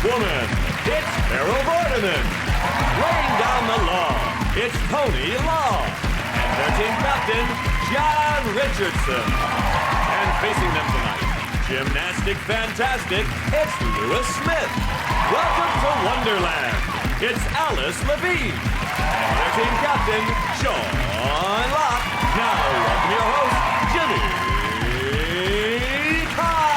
woman, it's Vorderman. Laying down the law, it's Tony Law. And their team captain, John Richardson. And facing them tonight, gymnastic fantastic, it's Lewis Smith. Welcome to Wonderland, it's Alice Levine. And their team captain, Sean Locke. Now, welcome your host, Jimmy Carr.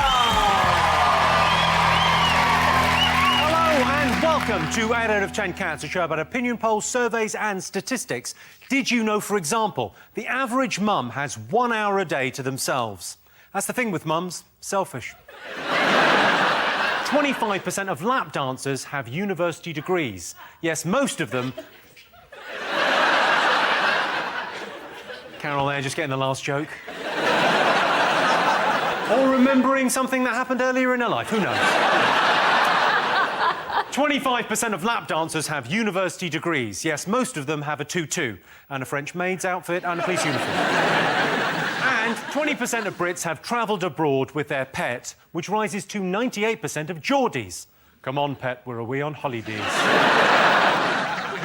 Hello and welcome to 8 out of 10 Cats, a show about opinion polls, surveys and statistics. Did you know, for example, the average mum has 1 hour a day to themselves? That's the thing with mums, selfish. 25% of lap dancers have university degrees. Yes, most of them... Carol there, just getting the last joke. Or remembering something that happened earlier in her life, who knows? 25% of lap dancers have university degrees. Yes, most of them have a tutu, and a French maid's outfit, and a police uniform. And 20% of Brits have travelled abroad with their pet, which rises to 98% of Geordies. Come on, pet, we're away on holidays.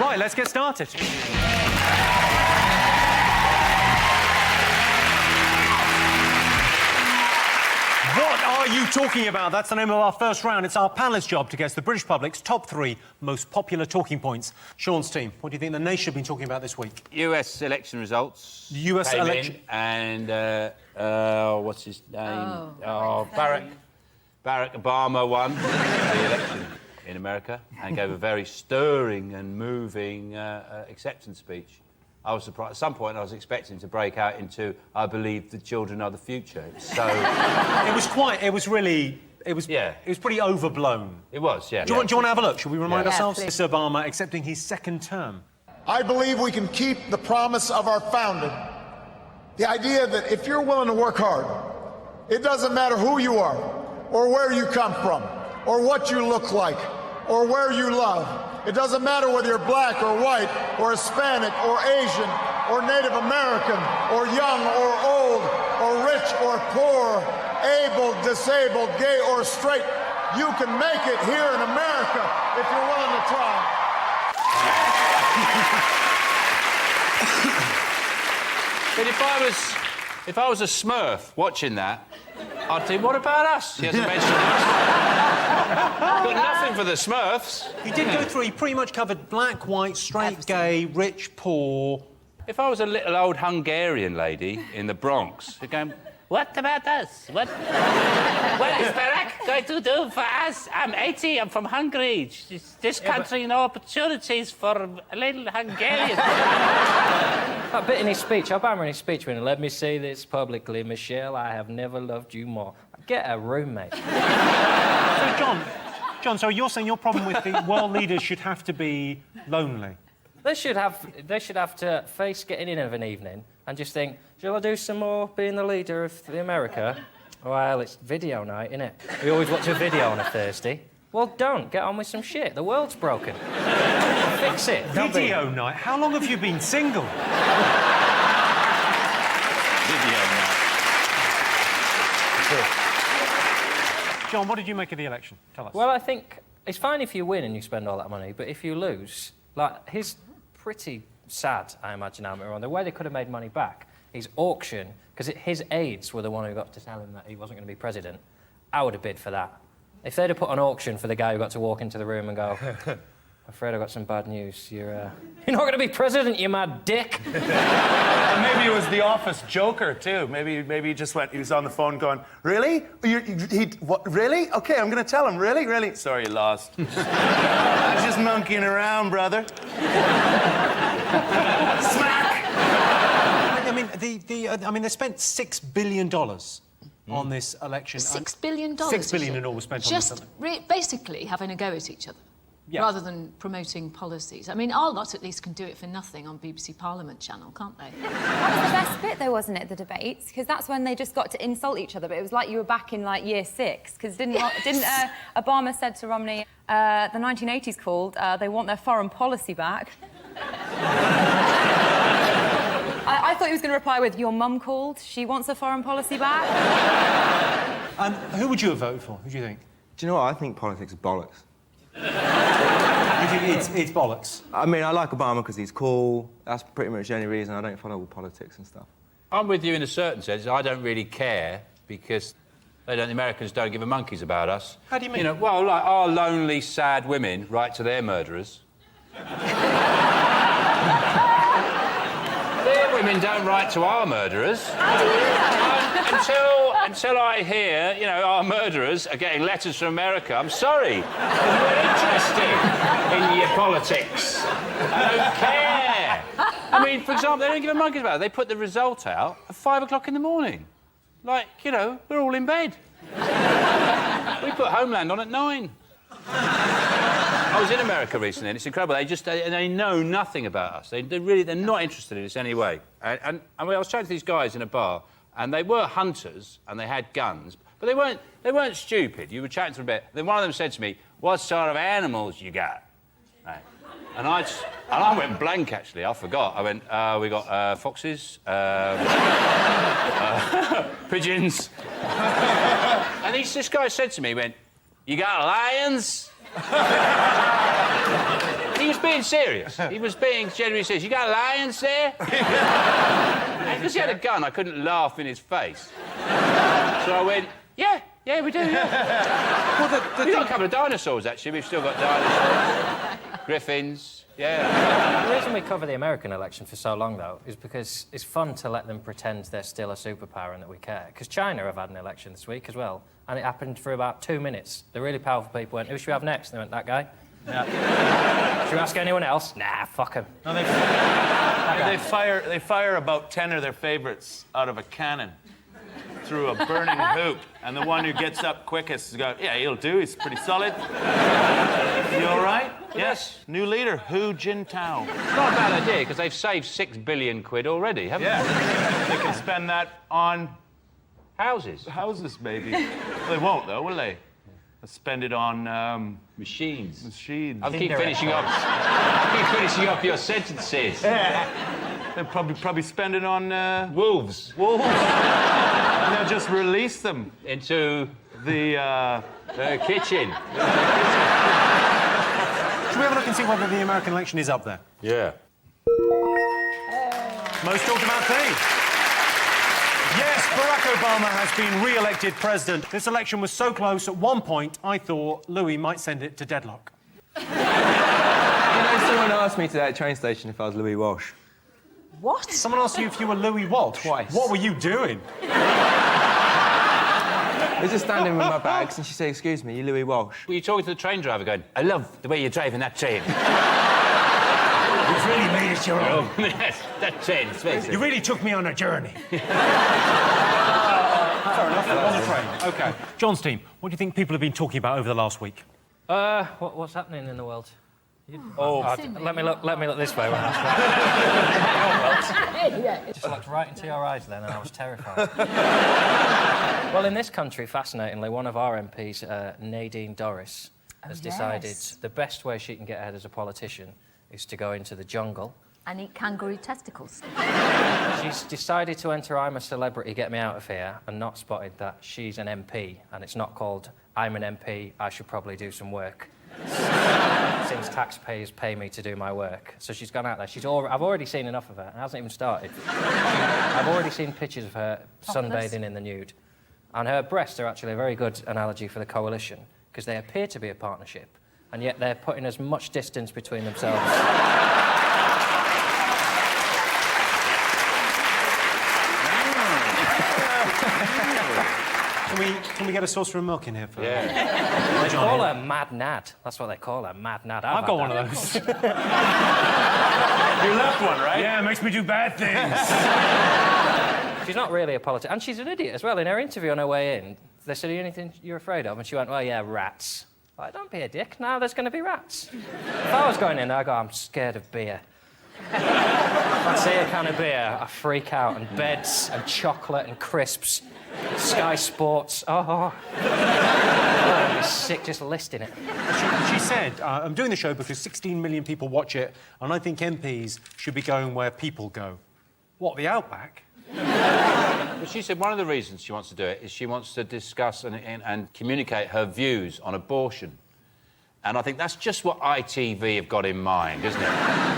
Right, let's get started. What are you talking about? That's the name of our first round. It's our panelist's job to guess the British public's top 3 most popular talking points. Sean's team, what do you think the nation have been talking about this week? US election results. US election. And, what's his name? Barack Obama won the election in America and gave a very stirring and moving acceptance speech. I was surprised. At some point, I was expecting to break out into "I believe the children are the future." So it was pretty overblown. It was, yeah. Do you want to have a look? Shall we remind ourselves? Please. Mr. Obama accepting his second term. I believe we can keep the promise of our founding. The idea that if you're willing to work hard, it doesn't matter who you are, or where you come from, or what you look like, or where you love. It doesn't matter whether you're black or white, or Hispanic, or Asian, or Native American, or young or old, or rich or poor, able, disabled, gay or straight. You can make it here in America if you're willing to try. But if I was a Smurf watching that, I'd think, what about us? He hasn't mentioned us. Got nothing for the Smurfs. He did go through, he pretty much covered black, white, straight, gay, rich, poor. If I was a little old Hungarian lady in the Bronx, you're going, what about us? What is Barack going to do for us? I'm 80, I'm from Hungary. This country, no opportunities for a little Hungarian. That bit in his speech, Obama in his speech, when let me say this publicly, Michelle, I have never loved you more. Get a roommate. So, John, so you're saying your problem with the world leaders should have to be lonely? They should have to face getting in of an evening and just think, shall I do some more being the leader of the America? Well, it's video night, innit? We always watch a video on a Thursday. Well, don't. Get on with some shit. The world's broken. Fix it. Video night? How long have you been single? Video night. John, what did you make of the election? Tell us. Well, I think it's fine if you win and you spend all that money, but if you lose, like, his pretty sad, I imagine, on the way they could have made money back, his auction, because his aides were the one who got to tell him that he wasn't going to be president. I would have bid for that. If they'd have put an auction for the guy who got to walk into the room and go, I'm afraid I've got some bad news. You're not going to be president, you mad dick. And maybe it was the office joker, too. Maybe he just went, he was on the phone going, really? What, really? OK, I'm going to tell him, really? Really? Sorry, you lost. I was just monkeying around, brother. Smack! I mean, they spent $6 billion on this election. $6 billion? $6 billion in all was spent on this. Just basically having a go at each other, rather than promoting policies. I mean, our lot at least can do it for nothing on BBC Parliament channel, can't they? That was the best bit, though, wasn't it, the debates? Because that's when they just got to insult each other, but it was like you were back in, like, year 6. Because didn't Obama said to Romney, the 1980s called, they want their foreign policy back. I thought he was going to reply with, your mum called, she wants her foreign policy back. Who would you have voted for? Who do you think? Do you know what? I think politics are bollocks. You think it's bollocks? I mean, I like Obama because he's cool. That's pretty much the only reason. I don't follow all politics and stuff. I'm with you in a certain sense. I don't really care because the Americans don't give a monkeys about us. How do you mean? You know, well, like our lonely, sad women write to their murderers. Their women don't write to our murderers. How do you know? Until I hear, you know, our murderers are getting letters from America, I'm sorry. I'm not interested in your politics. I don't care. I mean, for example, they don't give a monkeys about it. They put the result out at 5 o'clock in the morning. Like, you know, we're all in bed. We put Homeland on at 9. I was in America recently, and it's incredible. They know nothing about us. They're not interested in us anyway. And I was chatting to these guys in a bar, and they were hunters, and they had guns, but they weren't stupid. You were chatting to them a bit. Then one of them said to me, "What sort of animals you got?" Right. And I went blank, actually. I forgot. I went, we got foxes, pigeons. And this guy said to me, he went, "You got lions?" He was being serious. He was being genuinely serious. "You got lions there?" And because he had a gun, I couldn't laugh in his face. So I went, yeah, we do, yeah. Well, we've got a couple of dinosaurs, actually. We've still got dinosaurs. Griffins, yeah. The reason we cover the American election for so long, though, is because it's fun to let them pretend they're still a superpower and that we care. Because China have had an election this week as well, and it happened for about 2 minutes. The really powerful people went, "Who should we have next?" And they went, "That guy." Yeah. Should we ask anyone else? Nah, fuck him. No, they fire about 10 of their favourites out of a cannon through a burning hoop, and the one who gets up quickest has got, "Yeah, he'll do. He's pretty solid." You all right? Yes. New leader, Hu Jintao. It's not a bad idea, because they've saved £6 billion already, haven't Yeah. They can spend that on they? Houses. houses, maybe. They won't, though, will they? They'll spend it on Machines. machines. I'll keep finishing up your sentences. They'll probably spend it on Wolves. wolves. And they'll just release them Into the kitchen. Should we have a look and see whether the American election is up there? Yeah. Most talked about thing. Yes, Barack Obama has been re-elected president. This election was so close, at one point, I thought Louis might send it to deadlock. You know, someone asked me today at the train station if I was Louis Walsh. What? Someone asked you if you were Louis Walsh. Twice. What were you doing? I was just standing with my bags, and she said, "Excuse me, you Louis Walsh?" Were you talking to the train driver going, "I love the way you're driving that train"? You've really made it your own. Yes, that train, it's amazing. You really took me on a journey. Fair enough, on the train. OK. John's team, what do you think people have been talking about over the last week? What's happening in the world? Let me look this way when I just looked right into your eyes then, and I was terrified. Well, in this country, fascinatingly, one of our MPs, Nadine Dorris, has decided the best way she can get ahead as a politician is to go into the jungle. And eat kangaroo testicles. She's decided to enter I'm a Celebrity, Get Me Out of Here, and not spotted that she's an MP, and it's not called I'm an MP, I should probably do some work. Since taxpayers pay me to do my work. So she's gone out there. I've already seen enough of her. It hasn't even started. I've already seen pictures of her sunbathing in the nude. And her breasts are actually a very good analogy for the coalition, because they appear to be a partnership, and yet they're putting as much distance between themselves. Can we get a saucer of milk in here for They call her Mad Nad. That's what they call her, Mad Nad. I've got one of those. You left one, right? Yeah, it makes me do bad things. She's not really a politician. And she's an idiot as well. In her interview on her way in, they said, "Are you anything you're afraid of?" And she went, "Well, yeah, rats." Like, don't be a dick. Now there's going to be rats. If I was going in there, I'd go, "I'm scared of beer." If I see a can of beer, I freak out. And beds and chocolate and crisps. Sky Sports. Oh, I'd be sick just listing it. She said, I'm doing the show because 16 million people watch it, and I think MPs should be going where people go. What, the Outback? But she said one of the reasons she wants to do it is she wants to discuss and communicate her views on abortion. And I think that's just what ITV have got in mind, isn't it?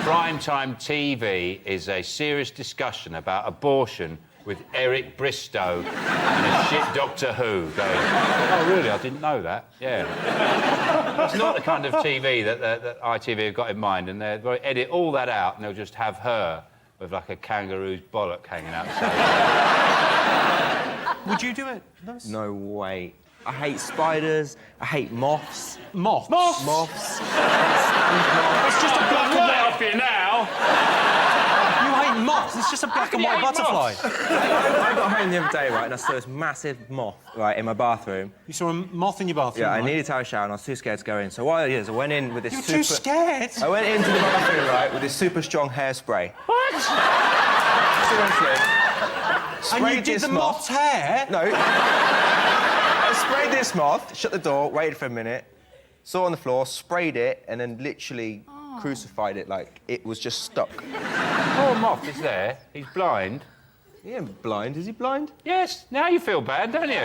Primetime TV is a serious discussion about abortion with Eric Bristow and a shit Doctor Who going, oh, really? I didn't know that. Yeah. It's not the kind of TV that ITV have got in mind, and they'll edit all that out and they'll just have her with, like, a kangaroo's bollock hanging outside. Would you do it? No way. I hate spiders. I hate moths. Moths? Moths. It's just a black and white off you now. You hate moths? It's just a black and white butterfly. I got home the other day, right, and I saw this massive moth, right, in my bathroom. You saw a moth in your bathroom? Yeah, right? I needed to have a shower and I was too scared to go in. So what I did is I went in with this You're too scared? I went into the bathroom, right, with this super strong hairspray. What? Seriously. And you did the moth's hair? No. I sprayed this moth, shut the door, waited for a minute, saw it on the floor, sprayed it, and then literally crucified it like it was just stuck. Poor moth is there. He's blind. He ain't blind. Is he blind? Yes. Now you feel bad, don't you?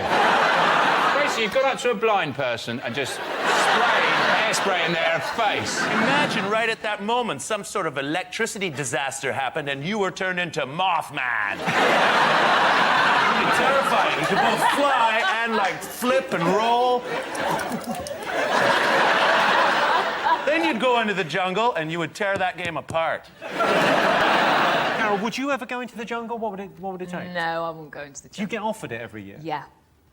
Basically, you've gone up to a blind person and just hairspray in their face. Imagine right at that moment some sort of electricity disaster happened and you were turned into Mothman. It'd be terrifying. You could both fly and, like, flip and roll. Then you'd go into the jungle and you would tear that game apart. Carol, would you ever go into the jungle? What would it take? No, I won't go into the Do you jungle. get offered it every year? Yeah.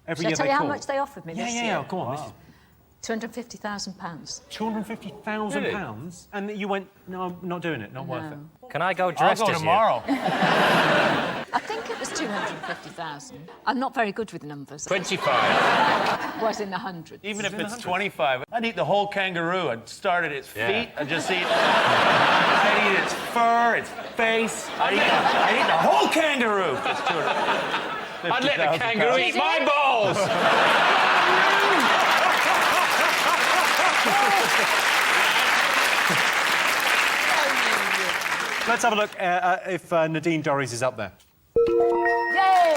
Every Shall year I tell they you how call? much they offered me this year? Yeah, go on. This is £250,000. £250,000? Really? And you went, no, I'm not doing it, not worth it. Can I go dressed I'll go as tomorrow. I think it was 250,000. I'm not very good with numbers. 25. It was in the hundreds. Even if it's 25, I'd eat the whole kangaroo. I'd start at its feet and just eat... I'd eat its fur, its face. I'd eat the whole kangaroo. It's I'd let the kangaroo eat my balls. Let's have a look if Nadine Dorries is up there. Yay!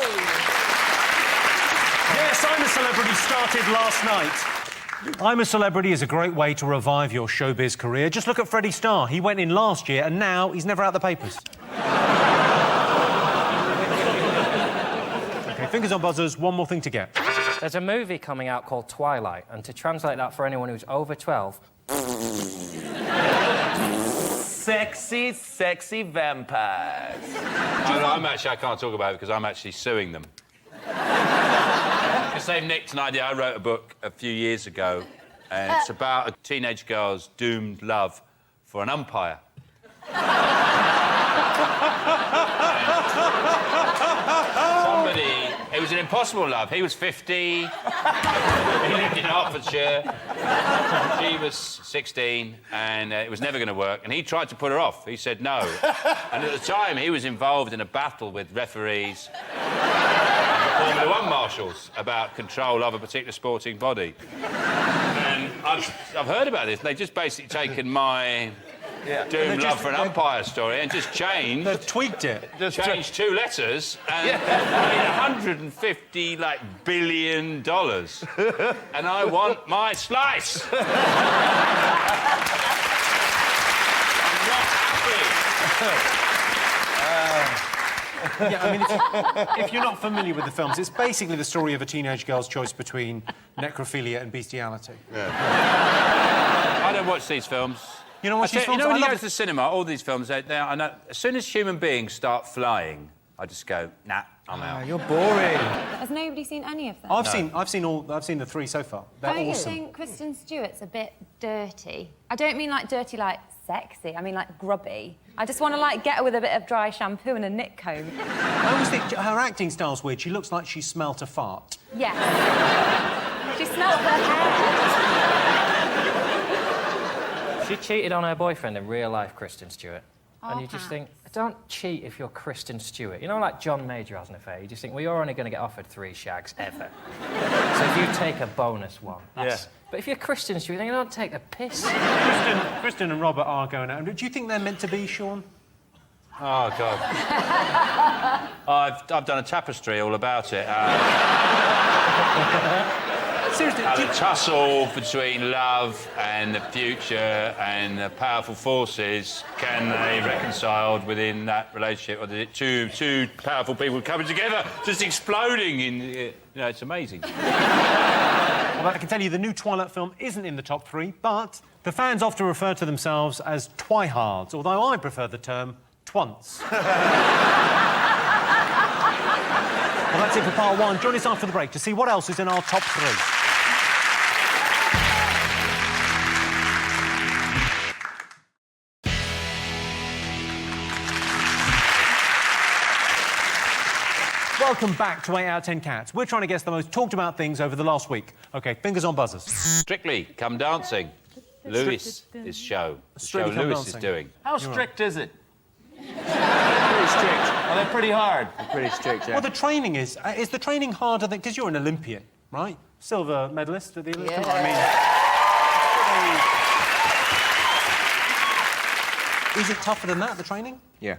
Yes, I'm a Celebrity started last night. I'm a Celebrity is a great way to revive your showbiz career. Just look at Freddie Starr. He went in last year and now he's never out the papers. OK, fingers on buzzers, one more thing to get. There's a movie coming out called Twilight, and to translate that for anyone who's over 12... sexy, sexy vampires. I can't talk about it because I'm actually suing them. Because they've nicked an idea. I wrote a book a few years ago, and it's about a teenage girl's doomed love for an umpire. It was an impossible love. He was 50. He lived in Hertfordshire. She was 16, and it was never going to work. And he tried to put her off. He said no. And at the time, he was involved in a battle with referees and Formula One marshals about control of a particular sporting body. And I've heard about this. They've just basically taken my doomed love for an umpire story and just changed... They've tweaked it. Changed two letters and made $150 billion. And I want my slice. I'm not happy. Yeah, I mean, if you're not familiar with the films, it's basically the story of a teenage girl's choice between necrophilia and bestiality. Yeah. I don't watch these films. You know what? You know when you go to the cinema, all these films, I know, as soon as human beings start flying, I just go, nah, I'm out. You're boring. Has nobody seen any of them? I've seen the three so far. They're Don't you awesome. think Kristen Stewart's a bit dirty? I don't mean like dirty like sexy, I mean like grubby. I just want to like get her with a bit of dry shampoo and a knit comb. I always think her acting style's weird. She looks like she smelt a fart. Yes. She smelled her hair. She cheated on her boyfriend in real life, Kristen Stewart. And you just Pat. think, don't cheat if you're Kristen Stewart. You know, like John Major has an affair. You just think, well, you're only going to get offered 3 shags ever. So if you take a bonus one, that's... Yeah. But if you're Kristen Stewart, then you don't take the piss. Kristen and Robert are going out. Do you think they're meant to be, Sean? Oh, God. I've done a tapestry all about it. seriously, the tussle between love and the future and the powerful forces, can they reconciled within that relationship, or is it two powerful people coming together, just exploding in... You know, it's amazing. Well, I can tell you the new Twilight film isn't in the top 3, but the fans often refer to themselves as twihards, although I prefer the term twunts. Well, that's it for part 1. Join us after the break to see what else is in our top 3. Welcome back to 8 out of 10 Cats. We're trying to guess the most talked about things over the last week. OK, fingers on buzzers. Strictly Come Dancing. Lewis' show. The show Lewis is doing. How strict is it? Pretty strict. Well, they're pretty hard. They're pretty strict, yeah. Well, the training is the training harder than... Because you're an Olympian, right? Silver medalist at the Olympics. Yeah. I mean... Is it tougher than that, the training? Yeah.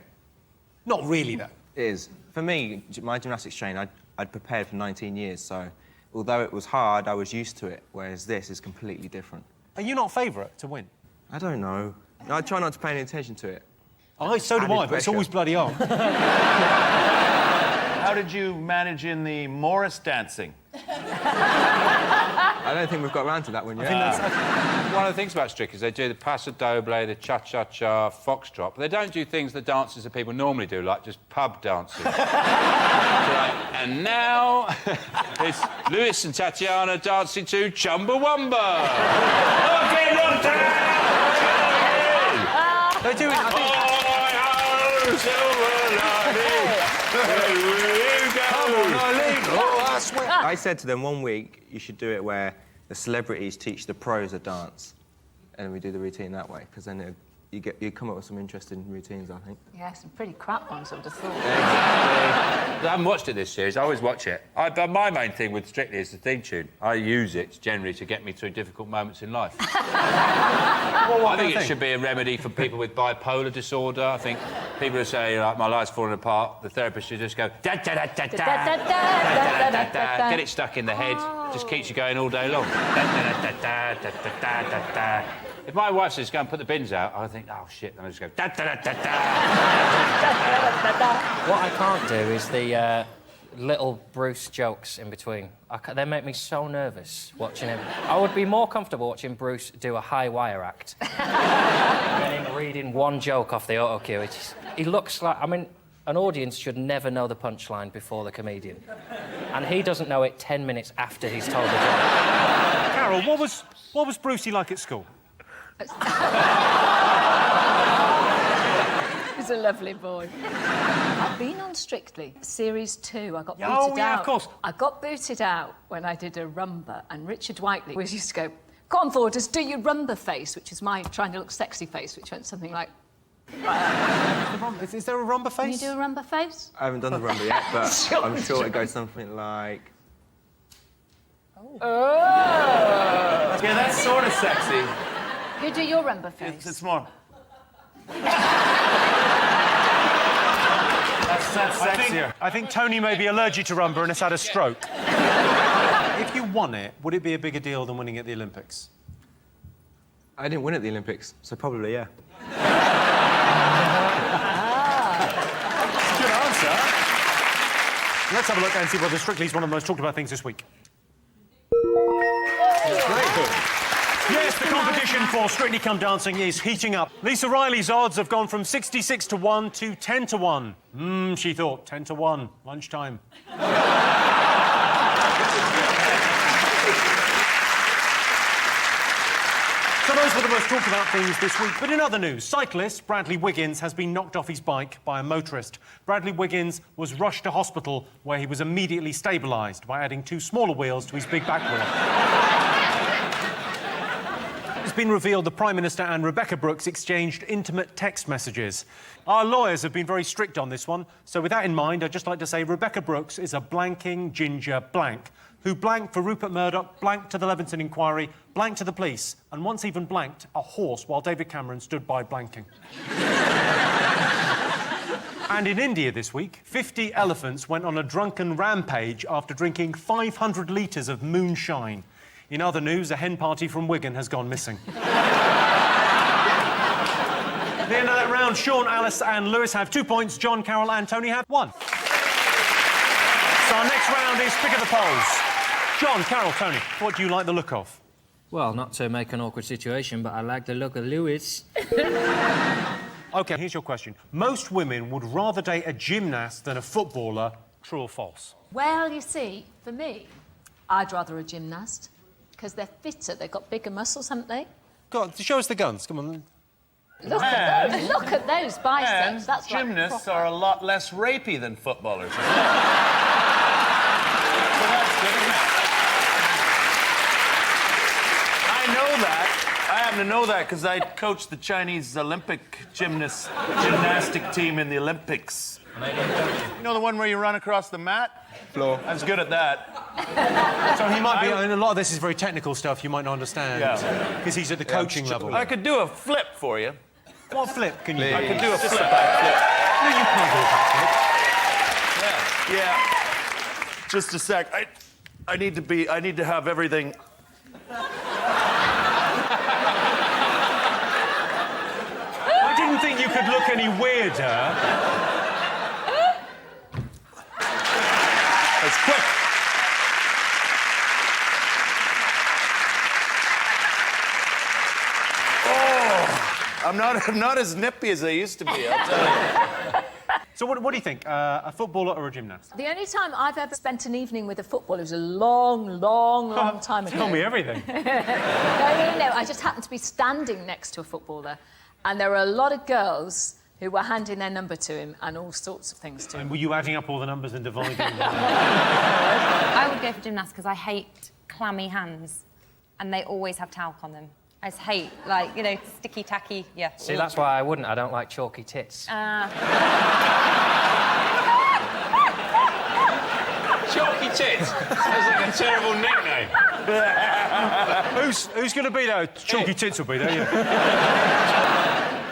Not really, though. It is. For me, my gymnastics training, I'd prepared for 19 years, so although it was hard, I was used to it, whereas this is completely different. Are you not favourite to win? I don't know. I try not to pay any attention to it. Oh, so do I, but it's always bloody on. How did you manage in the Morris dancing? I don't think we've got around to that one yet. One of the things about Strict is they do the paso doble, the cha-cha-cha, foxtrot, but they don't do things that dancers that people normally do, like just pub dancing. And now it's Lewis and Tatiana dancing to Chumbawamba. Okay, one time! They do it, I think... I said to them 1 week, you should do it where the celebrities teach the pros a dance, and we do the routine that way, because then you come up with some interesting routines, I think. Yeah, some pretty crap ones, I would have thought. I haven't watched it this series. I always watch it. But my main thing with Strictly is the theme tune. I use it generally to get me through difficult moments in life. I think it should be a remedy for people with bipolar disorder. I think people who say, like, my life's falling apart, the therapist should just go da da da da da da da da da. Get it stuck in the head. Just keeps you going all day long. Da da da da da da da da. If my wife says go and put the bins out, I think, oh shit, and I just go da da da da da. What I can't do is the little Bruce jokes in between. They make me so nervous watching him. I would be more comfortable watching Bruce do a high wire act than him reading one joke off the auto cue. He looks like... I mean, an audience should never know the punchline before the comedian. And he doesn't know it 10 minutes after he's told the joke. Carol, what was Brucey like at school? He's a lovely boy. I've been on Strictly, Series 2. I got booted out. Oh, yeah, of course. I got booted out when I did a rumba, and Richard Whiteley used to go, "Go on, Vorderman, do your rumba face," which is my trying to look sexy face, which went something like... Is there a rumba face? Can you do a rumba face? I haven't done the rumba yet, but I'm sure it goes something like... Oh! Yeah, that's sort of sexy. You do your rumba face. It's more... That's sexier. I think Tony may be allergic to rumba and has had a stroke. If you won it, would it be a bigger deal than winning at the Olympics? I didn't win at the Olympics, so probably, yeah. Good answer. Let's have a look and see whether Strictly is one of the most talked about things this week. Yes, the competition for Strictly Come Dancing is heating up. Lisa Riley's odds have gone from 66 to 1 to 10 to 1. She thought, 10 to 1, lunchtime. So those were the most talked about things this week. But in other news, cyclist Bradley Wiggins has been knocked off his bike by a motorist. Bradley Wiggins was rushed to hospital where he was immediately stabilised by adding 2 smaller wheels to his big back wheel. It's been revealed the Prime Minister and Rebecca Brooks exchanged intimate text messages. Our lawyers have been very strict on this one, so with that in mind, I'd just like to say Rebecca Brooks is a blanking ginger blank, who blanked for Rupert Murdoch, blanked to the Levinson inquiry, blanked to the police, and once even blanked a horse while David Cameron stood by blanking. And in India this week, 50 elephants went on a drunken rampage after drinking 500 litres of moonshine. In other news, a hen party from Wigan has gone missing. At the end of that round, Sean, Alice and Lewis have 2 points. John, Carol and Tony have 1. So our next round is Pick of the Polls. John, Carol, Tony, what do you like the look of? Well, not to make an awkward situation, but I like the look of Lewis. OK, here's your question. Most women would rather date a gymnast than a footballer. True or false? Well, you see, for me, I'd rather a gymnast, because they're fitter, they've got bigger muscles, haven't they? Go on, show us the guns. Come on. Look at those biceps. That's like gymnasts proper. are a lot less rapey than footballers. So that's good, isn't it? I know that. I happen to know that because I coached the Chinese Olympic gymnastic team in the Olympics. You know the one where you run across the mat? Floor. I was good at that. So he might be... I mean, a lot of this is very technical stuff you might not understand. Yeah. Because he's at the coaching level. I could do a flip for you. What flip can you do? I could do a flip back flip. No, you can't do a back flip. Yeah. Just a sec. I need to have everything. I didn't think you could look any weirder. It's quick. Oh, I'm not as nippy as I used to be, I'll tell you. So what do you think? A footballer or a gymnast? The only time I've ever spent an evening with a footballer was a long time ago. Tell me everything. No. I just happened to be standing next to a footballer, and there were a lot of girls who were handing their number to him and all sorts of things to him. And were you adding up all the numbers and dividing them? I would go for gymnasts because I hate clammy hands, and they always have talc on them. I just hate, like, you know, sticky, tacky, yeah. See, that's why I wouldn't. I don't like chalky tits. Chalky tits. Sounds like a terrible nickname. Who's going to be there? Chalky tits will be there, yeah.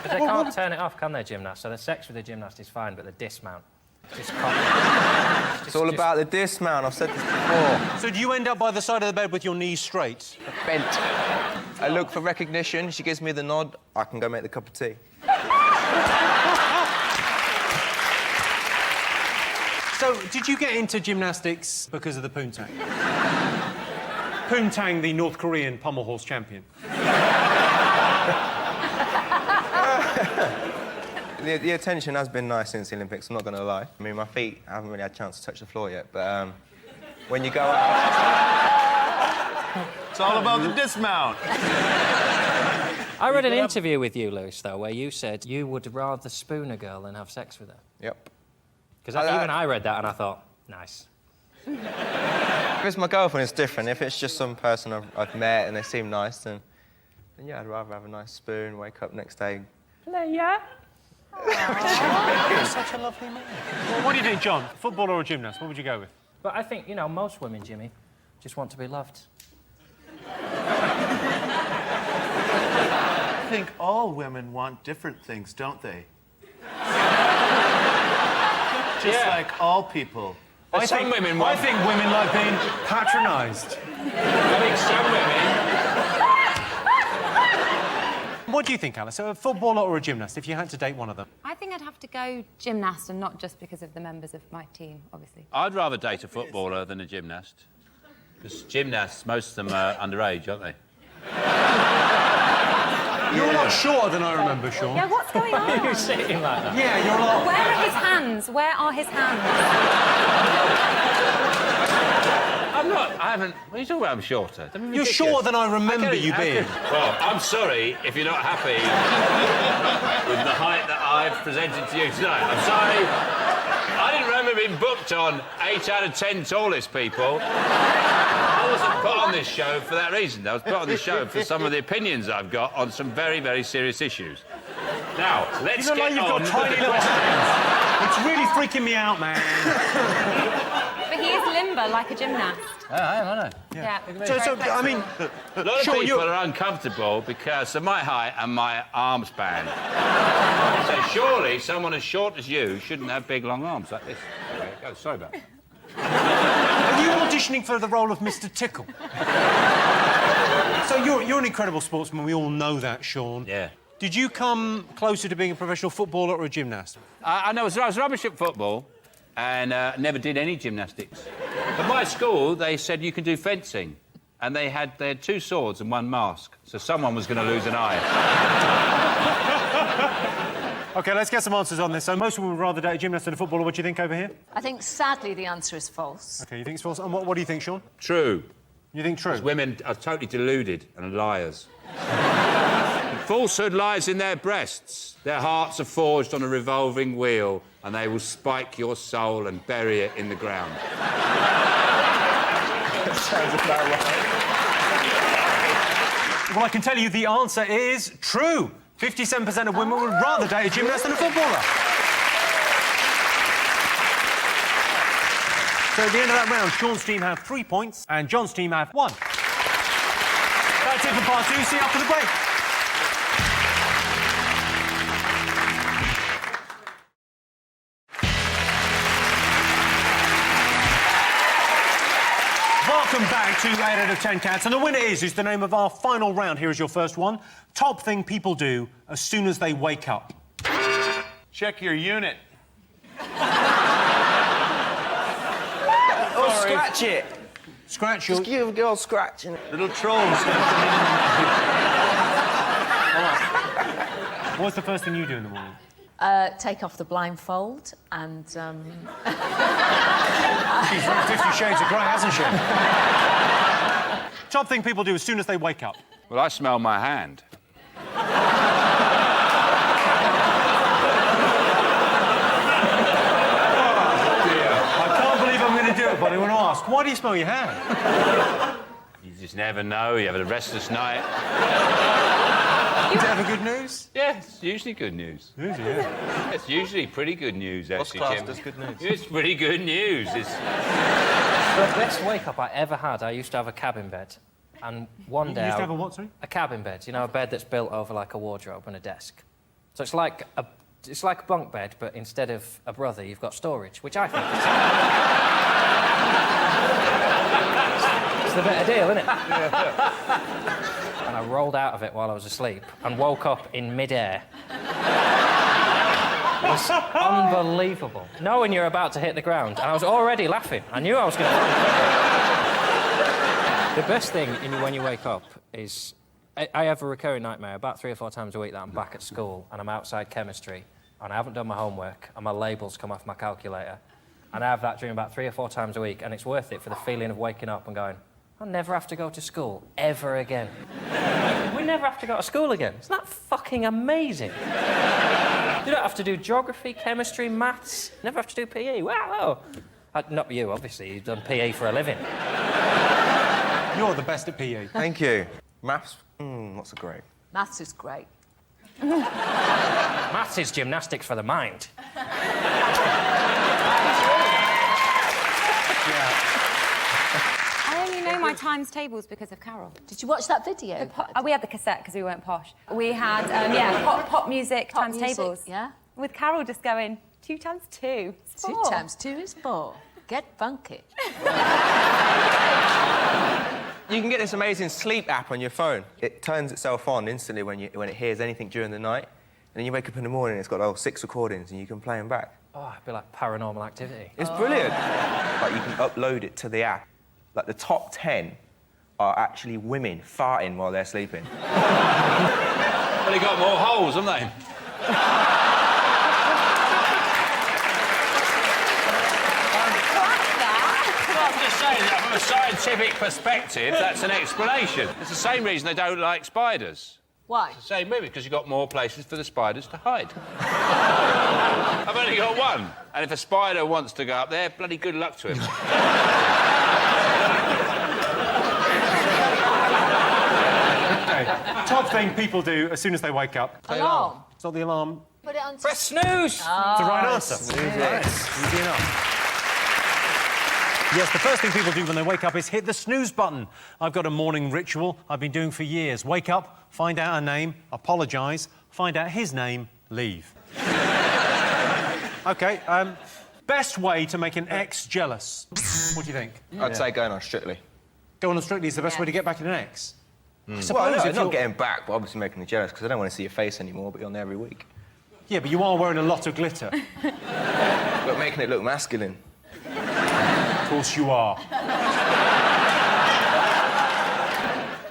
But they can't turn it off, can they, gymnasts? So the sex with the gymnast is fine, but the dismount... Just can't... It's all about the dismount. I've said this before. So do you end up by the side of the bed with your knees straight? Bent. I look for recognition. She gives me the nod. I can go make the cup of tea. So, did you get into gymnastics because of the poontang? Poontang, the North Korean pommel horse champion. The attention has been nice since the Olympics, I'm not going to lie. I mean, my feet, I haven't really had a chance to touch the floor yet, but when you go out... It's all about the dismount. I read an interview with you, Lewis, though, where you said you would rather spoon a girl than have sex with her. Yep. Because even I read that and I thought, nice. If it's my girlfriend, it's different. If it's just some person I've met and they seem nice, then yeah, I'd rather have a nice spoon, wake up next day. Hello, yeah? You're such a lovely man. Well, what do you think, John? Footballer or gymnast? What would you go with? But I think, you know, most women, Jimmy, just want to be loved. I think all women want different things, don't they? Just like all people. I think women like being patronised. I think some women... What do you think, Alice? A footballer or a gymnast, if you had to date one of them? I think I'd have to go gymnast, and not just because of the members of my team, obviously. I'd rather date a footballer than a gymnast. Because gymnasts, most of them are underage, aren't they? You're a lot shorter than I remember, Sean. Yeah, what's going on? You're sitting like that. Yeah, you're a lot... Where are his hands? Where are his hands? I'm not... I haven't... What are you talking about? I'm shorter. You're shorter than I remember you being. Well, I'm sorry if you're not happy with the height that I've presented to you tonight. I'm sorry. I didn't remember being booked on 8 out of 10 tallest people. I wasn't put on this show for that reason. I was put on this show for some of the opinions I've got on some very, very serious issues. Now, let's You look like get you've on got with tiny the little questions. hands. It's really freaking me out, man. But he is limber, like a gymnast. I know. Yeah. So, I mean... A lot of Sean, people are uncomfortable because of my height and my arm span. So surely someone as short as you shouldn't have big, long arms like this. Okay, sorry about that. Were you auditioning for the role of Mr. Tickle? So you're an incredible sportsman. We all know that, Sean. Yeah. Did you come closer to being a professional footballer or a gymnast? I know I was rubbish at football and never did any gymnastics. At my school, they said you can do fencing. And they had 2 swords and 1 mask, so someone was going to lose an eye. OK, let's get some answers on this. So most women would rather date a gymnast than a footballer. What do you think over here? I think, sadly, the answer is false. OK, you think it's false. And what do you think, Sean? True. You think true? Women are totally deluded and liars. Falsehood lies in their breasts. Their hearts are forged on a revolving wheel, and they will spike your soul and bury it in the ground. That sounds about right. Well, I can tell you the answer is true. 57% of women would rather date a gymnast than a footballer. So at the end of that round, Sean's team have 3 points and John's team have 1. That's it for part 2. See you after the break. Welcome back to 8 out of 10 Cats, and the winner is the name of our final round. Here is your first one. Top thing people do as soon as they wake up. Check your unit. Or scratch it. Scratch your... Just give a girl scratching it. Little trolls. What's the first thing you do in the morning? Take off the blindfold and... She's read 50 Shades of Grey, hasn't she? Top thing people do as soon as they wake up. Well, I smell my hand. I can't believe I'm going to do it, but I want to ask, why do you smell your hand? You just never know. You have a restless night. Is it ever good news? Yeah, it's usually good news. Yeah. It's usually pretty good news, What's actually, classed Jim. as good news? It's pretty good news. It's... The best wake-up I ever had, I used to have a cabin bed. And one day... You used to have a what, sorry? A cabin bed. You know, a bed that's built over, like, a wardrobe and a desk. So it's like a bunk bed, but instead of a brother, you've got storage, which I think is... It's the better deal, isn't it? Yeah. And I rolled out of it while I was asleep and woke up in mid-air. It was unbelievable. Knowing you're about to hit the ground, and I was already laughing. I knew I was going to... The best thing when you wake up is... I have a recurring nightmare about 3 or 4 times a week that I'm back at school and I'm outside chemistry and I haven't done my homework and my labels come off my calculator. And I have that dream about 3 or 4 times a week, and it's worth it for the feeling of waking up and going, I'll never have to go to school ever again. We never have to go to school again. Isn't that fucking amazing? You don't have to do geography, chemistry, maths. Never have to do PE. Wow. Not you, obviously. You've done PE for a living. You're the best at PE. Thank you. Maths, not so great. Maths is great. Maths is gymnastics for the mind. I only know my times tables because of Carol. Did you watch that video? We had the cassette because we weren't posh. We had, pop music Pop times music, tables. yeah. With Carol just going, 2 times 2. 2 times 2 is 4. Get funky. You can get this amazing sleep app on your phone. It turns itself on instantly when it hears anything during the night. And then you wake up in the morning, it's got 6 recordings, and you can play them back. Oh, it'd be like Paranormal Activity. It's brilliant. Like, you can upload it to the app. Like, the top 10 are actually women farting while they're sleeping. Well, they got more holes, haven't they? I'm just saying that from a scientific perspective, that's an explanation. It's the same reason they don't like spiders. Why? It's the same movie, because you've got more places for the spiders to hide. I've only got one. And if a spider wants to go up there, bloody good luck to him. Okay. Top thing people do as soon as they wake up. Alarm. It's not the alarm. Put it on... Press snooze! It's the right answer. Nice. Easy enough. Yes, the first thing people do when they wake up is hit the snooze button. I've got a morning ritual I've been doing for years. Wake up, find out her name, apologise, find out his name, leave. OK, best way to make an ex jealous? What do you think? I'd say going on Strictly. Going on Strictly is the best way to get back at an ex? Well, no, not getting back, but obviously making me jealous, because I don't want to see your face anymore, but you're on there every week. Yeah, but you are wearing a lot of glitter. But making it look masculine. Of course you are.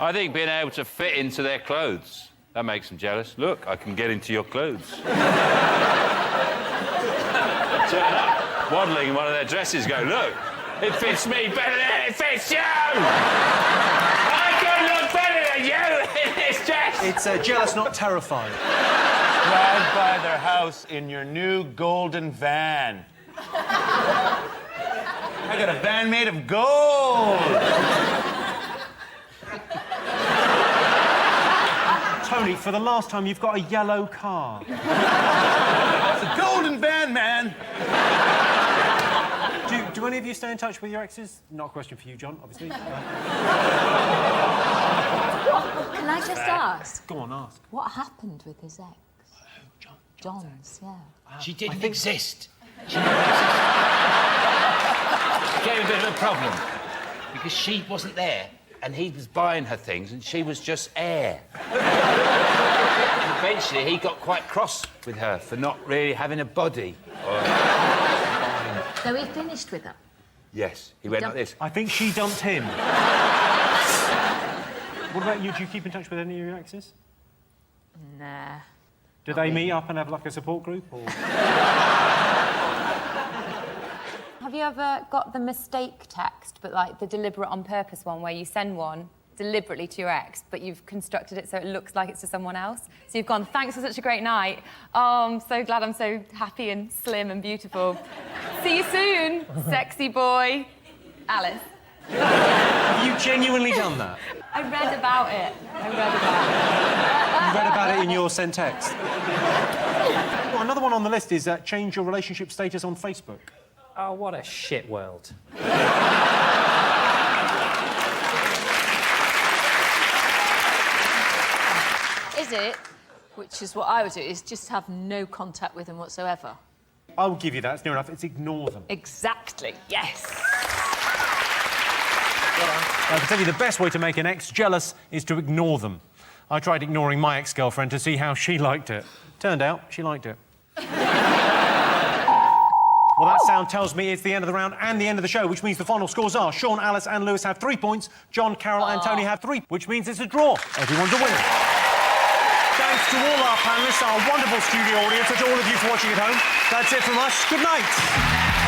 I think being able to fit into their clothes, that makes them jealous. Look, I can get into your clothes. Turn up, waddling in one of their dresses, go, look, it fits me better than it fits you! I can look better than you in this dress! It's jealous, not terrified. Drive by their house in your new golden van. I got a van made of gold! Tony, for the last time, you've got a yellow car. It's a golden van, man! Do any of you stay in touch with your exes? Not a question for you, John, obviously. Can I just ask? Go on, ask. What happened with his ex? John's, yeah. She didn't exist. She didn't exist. It gave a bit of a problem because she wasn't there and he was buying her things and she was just air. And eventually he got quite cross with her for not really having a body. So he finished with her? Yes, he went like this. I think she dumped him. What about you? Do you keep in touch with any of your exes? Nah. Do they meet up and have, like, a support group, or...? Have you ever got the mistake text, but, like, the deliberate on purpose one, where you send one deliberately to your ex, but you've constructed it so it looks like it's to someone else? So you've gone, thanks for such a great night. Oh, I'm so glad I'm so happy and slim and beautiful. See you soon, sexy boy. Alice. Have you genuinely done that? I read about it. You read about it in your sent text? Well, another one on the list is change your relationship status on Facebook. Oh, what a shit world. Is it, which is what I would do, is just have no contact with them whatsoever? I will give you that, it's near enough. It's ignore them. Exactly, yes. I can tell you the best way to make an ex jealous is to ignore them. I tried ignoring my ex-girlfriend to see how she liked it. Turned out, she liked it. Well, that sound tells me it's the end of the round and the end of the show, which means the final scores are Sean, Alice and Lewis have 3 points, John, Carol and Tony have 3, which means it's a draw. Everyone's a winner. Thanks to all our panellists, our wonderful studio audience, and to all of you for watching at home. That's it from us. Good night.